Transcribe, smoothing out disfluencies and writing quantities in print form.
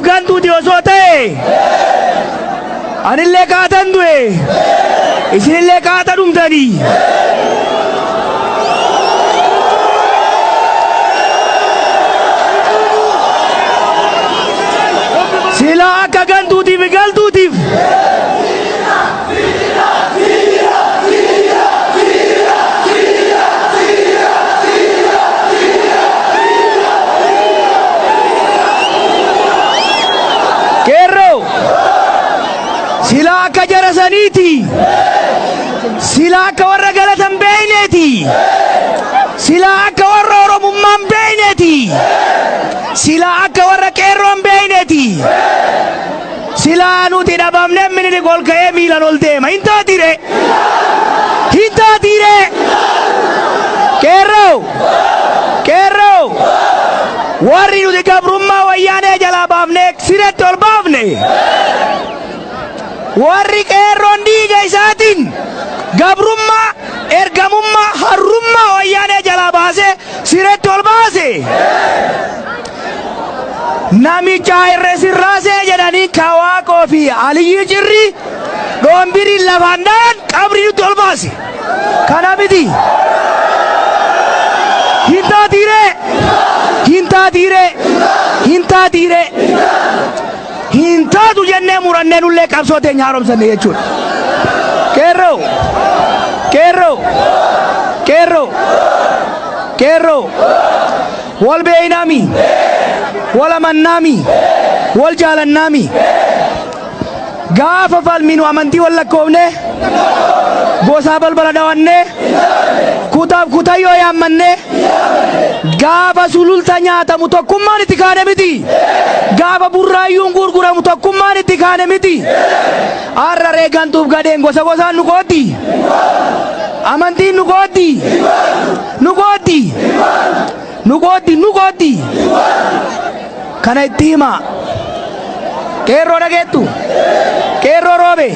gantuutiif gantuuti osoo ta'e anillee kaatan du'e isinillee kaata dhumtanii. Sila akka gantuutiif galtuutiif. Kerro sila akka jara saniiti. Sila akka warra galatan beeyneeti. Sila akka warra oromummaan beeyneeti. Sila akka warra qeerroon beeyneeti. Sila nuti dhabamne minni gol ka'ee miilan ol deema. Hin taatire. Hin taatire. Kerro warri nuti gabrummaa wayyaanee jalaa baafne siretti ol baafne. Warri qeerroon dhiiga isaatiin gabrummaa ergamummaa harrummaa wayyaanee jalaa baase siretti ol baase. Namicha irra sirraasee jedhanii Kawaaqoo fi Aliyyi Cirri dhoombirii lafaan dhaan qabrii nutti ol baase. Kana miti. Hin taatire. Hin taatire. Hin taatire. Hin taatu jennee murannee nullee qabsoo teenya haaromsanne jechuudha. Kerro wal beeynaami. Wal amannaami. Wal jaalannaami. Gaafa falminu amantii wal lakkoofne gosaa balbala dhawanne kutaaf kutayyoo yaammanne gaafa sululta nyaatamu tokkummaan itti kaane miti. Gaafa burraayyuun gurguramu tokkummaan itti kaane miti. Har'a reegantuuf gadeen gosa gosaan nu qooddi. Amantiin nu qooddi. Nu qooddi. Nu qooddi. Nu qooddi. Kana itti hima. Qeerroo dhageettu. Qeerroo roobe.